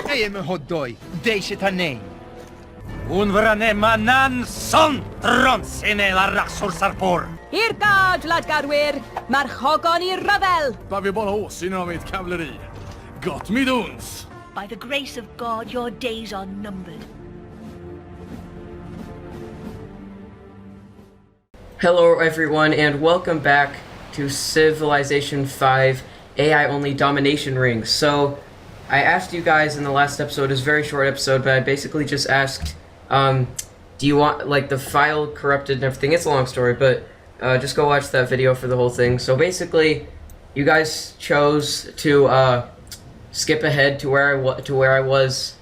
Ej hodoj, dejxe ta' nejn. Unvrane manan son tronsine la raxur sarpor. I'r gad, ladgarwyr! Mae'r chogon i'r ryfel! Bara vi bara åsyn av mitt kavalleri. Gott med uns! By the grace of God, your days are numbered. Hello everyone and welcome back to Civilization 5 AI-only domination rings. So, I asked you guys in the last episode, it was a very short episode, but I basically just asked, do you want, like, the file corrupted and everything? It's a long story, but just go watch that video for the whole thing. So basically, you guys chose to skip ahead to where I was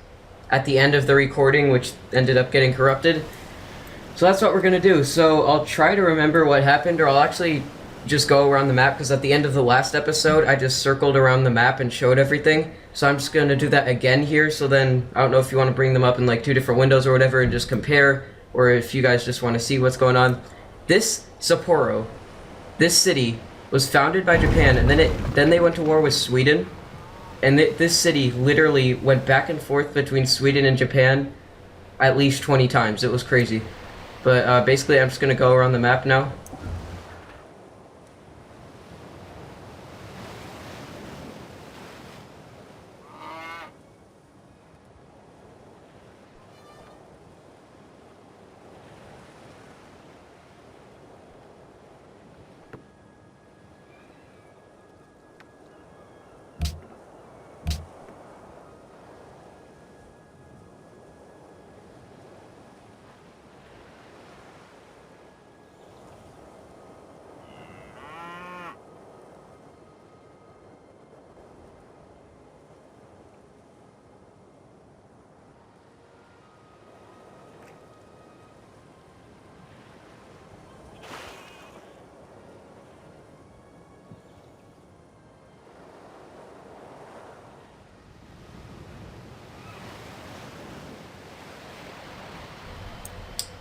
at the end of the recording, which ended up getting corrupted. So that's what we're gonna do. So I'll try to remember what happened, or I'll actually just go around the map, because at the end of the last episode, I just circled around the map and showed everything. So I'm just gonna do that again here, so then, I don't know if you want to bring them up in like 2 different windows or whatever and just compare, or if you guys just want to see what's going on. This Sapporo, this city, was founded by Japan, and then they went to war with Sweden, and this city literally went back and forth between Sweden and Japan at least 20 times. It was crazy. But basically, I'm just gonna go around the map now.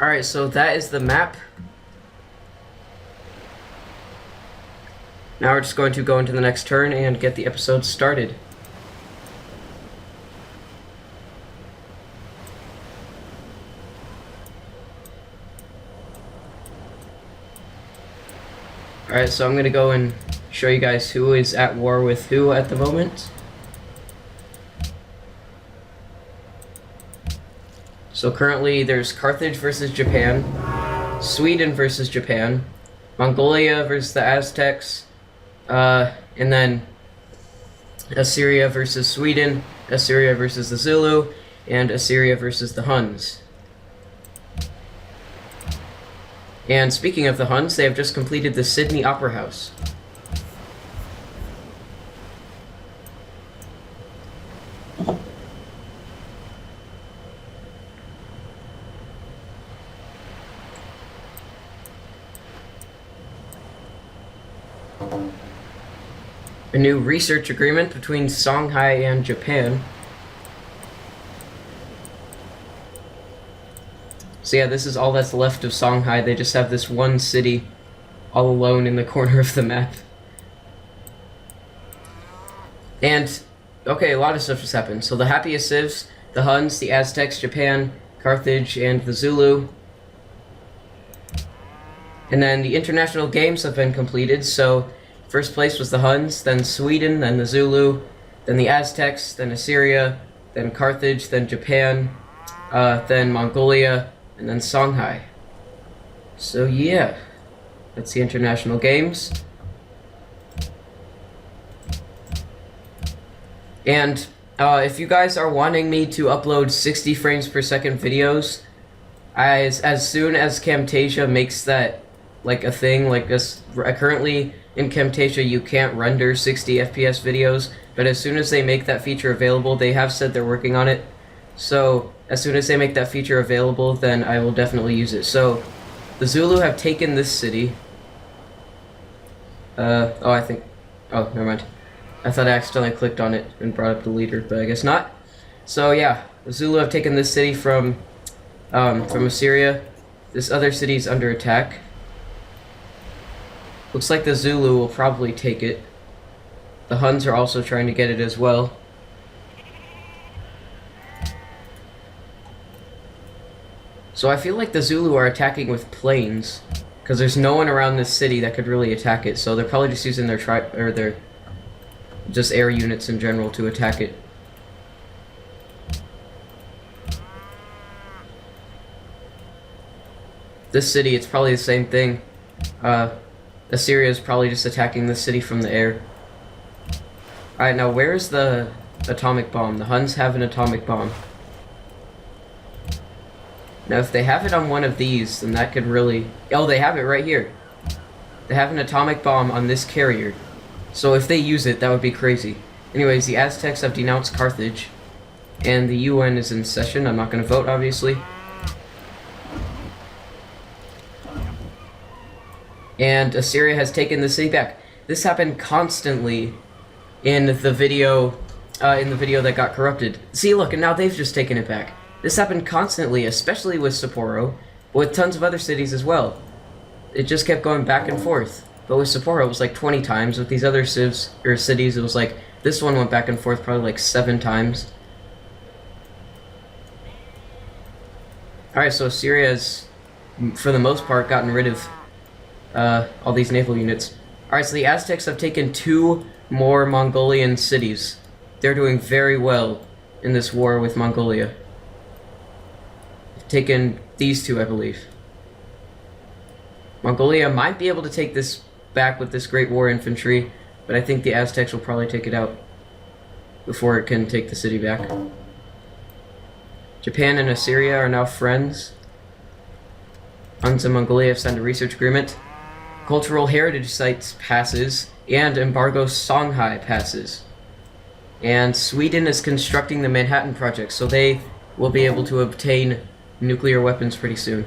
Alright, so that is the map. Now we're just going to go into the next turn and get the episode started. Alright, so I'm going to go and show you guys who is at war with who at the moment. So currently there's Carthage versus Japan, Sweden versus Japan, Mongolia versus the Aztecs, and then Assyria versus Sweden, Assyria versus the Zulu, and Assyria versus the Huns. And speaking of the Huns, they have just completed the Sydney Opera House. A new research agreement between Songhai and Japan. So yeah, this is all that's left of Songhai. They just have this one city all alone in the corner of the map. And, okay, a lot of stuff just happened. So the happiest civs, the Huns, the Aztecs, Japan, Carthage, and the Zulu. And then the international games have been completed, so first place was the Huns, then Sweden, then the Zulu, then the Aztecs, then Assyria, then Carthage, then Japan, then Mongolia, and then Songhai. So yeah, that's the international games. And if you guys are wanting me to upload 60 frames per second videos, as soon as Camtasia makes that like a thing, like this, currently in Camtasia you can't render 60 FPS videos, but as soon as they make that feature available, they have said they're working on it, so as soon as they make that feature available, then I will definitely use it. So the Zulu have taken this city. Oh, never mind. I thought I accidentally clicked on it and brought up the leader, but I guess not. So yeah, the Zulu have taken this city from Assyria. This other city is under attack. Looks like the Zulu will probably take it. The Huns are also trying to get it as well. So I feel like the Zulu are attacking with planes, because there's no one around this city that could really attack it. So they're probably just using their their just air units in general to attack it. This city, it's probably the same thing. Assyria is probably just attacking this city from the air. Alright, now where's the atomic bomb? The Huns have an atomic bomb. Now if they have it on one of these, then that could really... Oh, they have it right here. They have an atomic bomb on this carrier. So if they use it, that would be crazy. Anyways, the Aztecs have denounced Carthage. And the UN is in session. I'm not going to vote, obviously. And Assyria has taken the city back. This happened constantly in the video that got corrupted. See, look, and now they've just taken it back. This happened constantly, especially with Sapporo, but with tons of other cities as well. It just kept going back and forth. But with Sapporo, it was like 20 times. With these other cities, it was like, this one went back and forth probably like 7 times. Alright, so Assyria has, for the most part, gotten rid of all these naval units. Alright, so the Aztecs have taken 2 more Mongolian cities. They're doing very well in this war with Mongolia. They've taken these 2, I believe. Mongolia might be able to take this back with this Great War infantry, but I think the Aztecs will probably take it out before it can take the city back. Japan and Assyria are now friends. Huns and Mongolia have signed a research agreement. Cultural heritage sites passes, and embargo Songhai passes. And Sweden is constructing the Manhattan Project, so they will be able to obtain nuclear weapons pretty soon.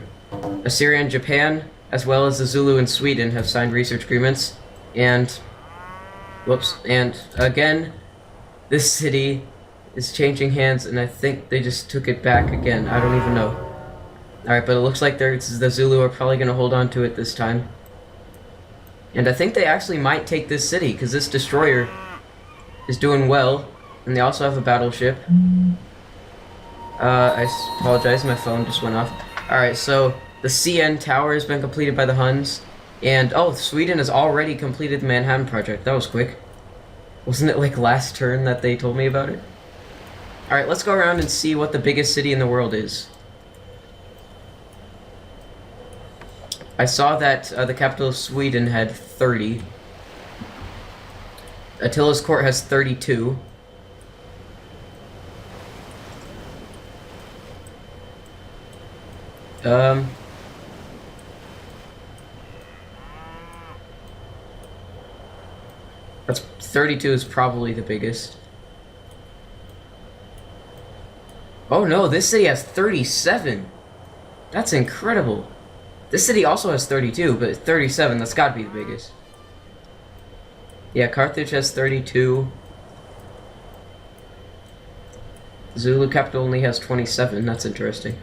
Assyria and Japan, as well as the Zulu and Sweden, have signed research agreements. And, whoops, and again, this city is changing hands, and I think they just took it back again. I don't even know. Alright, but it looks like the Zulu are probably going to hold on to it this time. And I think they actually might take this city, because this destroyer is doing well, and they also have a battleship. I apologize, my phone just went off. Alright, so the CN Tower has been completed by the Huns, and oh, Sweden has already completed the Manhattan Project. That was quick. Wasn't it like last turn that they told me about it? Alright, let's go around and see what the biggest city in the world is. I saw that the capital of Sweden had 30. Attila's court has 32. That's 32 is probably the biggest. Oh no, this city has 37. That's incredible. This city also has 32, but 37, that's gotta be the biggest. Yeah, Carthage has 32. Zulu capital only has 27, that's interesting.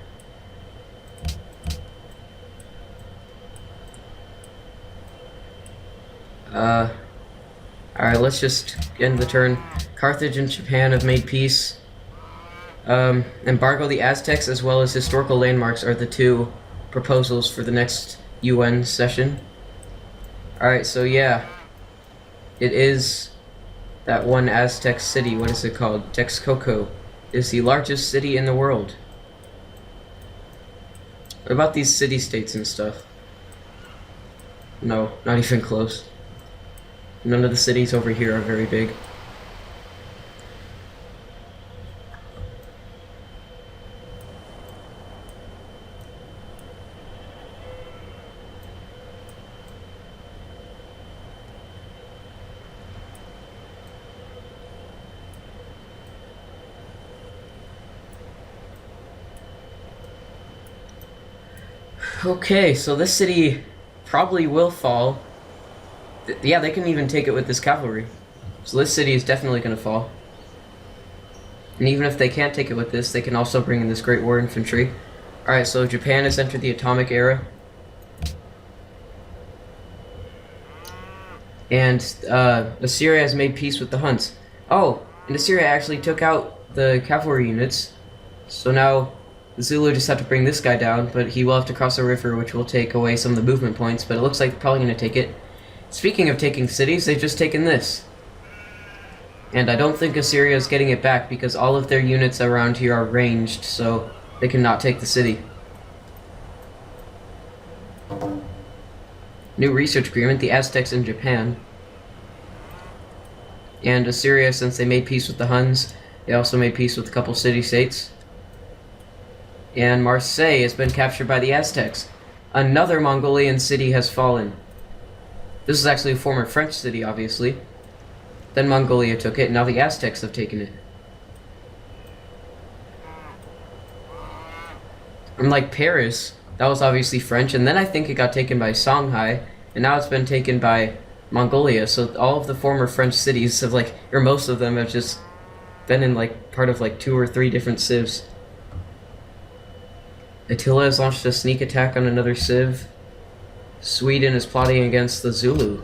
Alright, let's just end the turn. Carthage and Japan have made peace. Embargo the Aztecs as well as historical landmarks are the 2 proposals for the next UN session. Alright, so yeah. It is that one Aztec city, what is it called? Texcoco is the largest city in the world. What about these city-states and stuff? No, not even close. None of the cities over here are very big. Okay, so this city probably will fall. Yeah, they can even take it with this cavalry. So this city is definitely going to fall. And even if they can't take it with this, they can also bring in this Great War infantry. Alright, so Japan has entered the atomic era. And Assyria has made peace with the Huns. Oh, and Assyria actually took out the cavalry units. So now The Zulu just have to bring this guy down, but he will have to cross a river, which will take away some of the movement points, but it looks like they're probably going to take it. Speaking of taking cities, they've just taken this. And I don't think Assyria is getting it back because all of their units around here are ranged, so they cannot take the city. New research agreement, the Aztecs in Japan. And Assyria, since they made peace with the Huns, they also made peace with a couple city-states. And Marseille has been captured by the Aztecs. Another Mongolian city has fallen. This is actually a former French city, obviously. Then Mongolia took it, and now the Aztecs have taken it. Unlike Paris, that was obviously French, and then I think it got taken by Shanghai, and now it's been taken by Mongolia. So all of the former French cities have or most of them have just been in part of 2 or 3 different civs. Attila has launched a sneak attack on another civ. Sweden is plotting against the Zulu.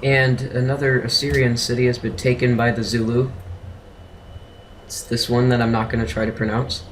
And another Assyrian city has been taken by the Zulu. It's this one that I'm not going to try to pronounce.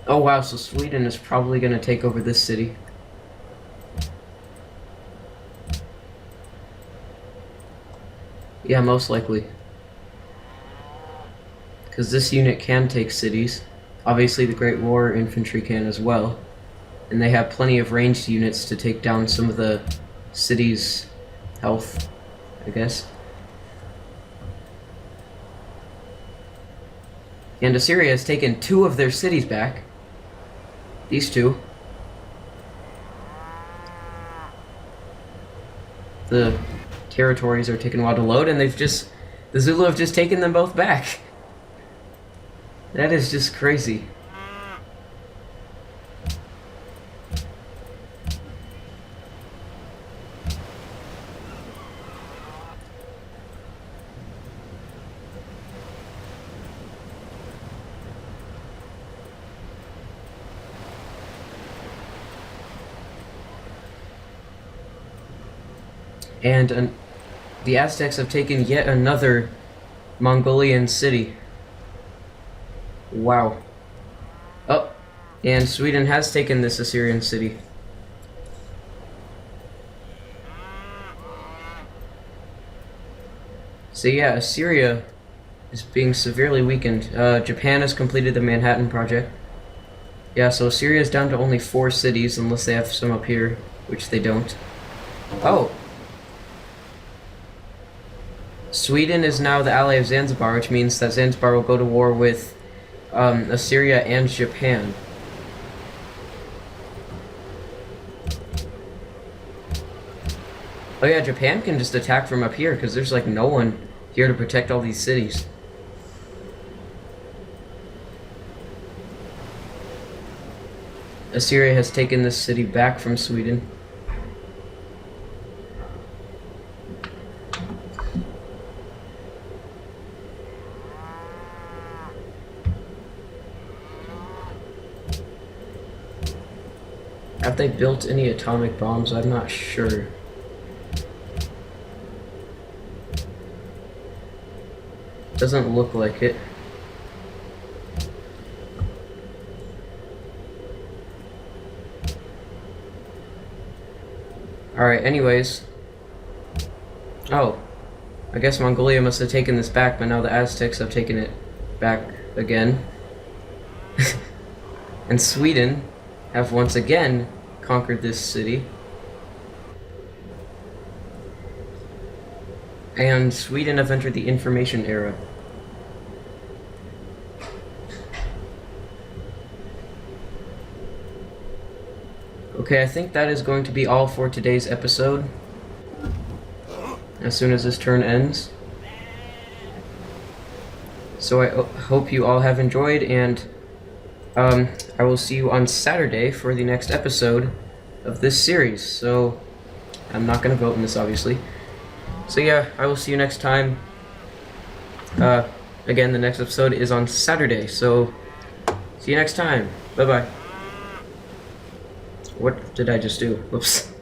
Oh wow, so Sweden is probably going to take over this city. Yeah, most likely. Because this unit can take cities. Obviously the Great War infantry can as well. And they have plenty of ranged units to take down some of the city's health, I guess. And Assyria has taken 2 of their cities back. These 2. The territories are taking a while to load, and the Zulu have just taken them both back. That is just crazy. And the Aztecs have taken yet another Mongolian city. Wow. Oh, and Sweden has taken this Assyrian city. So yeah, Assyria is being severely weakened. Japan has completed the Manhattan Project. Yeah, so Assyria is down to only 4 cities, unless they have some up here, which they don't. Oh! Sweden is now the ally of Zanzibar, which means that Zanzibar will go to war with Assyria and Japan. Oh yeah, Japan can just attack from up here, because there's no one here to protect all these cities. Assyria has taken this city back from Sweden. Have they built any atomic bombs? I'm not sure. Doesn't look like it. Alright, anyways. Oh. I guess Mongolia must have taken this back, but now the Aztecs have taken it back again. And Sweden have once again conquered this city. And Sweden have entered the information era. Okay, I think that is going to be all for today's episode. As soon as this turn ends. So I hope you all have enjoyed, and I will see you on Saturday for the next episode of this series. So I'm not going to vote in this, obviously. So yeah, I will see you next time. Again, the next episode is on Saturday, so see you next time. Bye-bye. What did I just do? Whoops.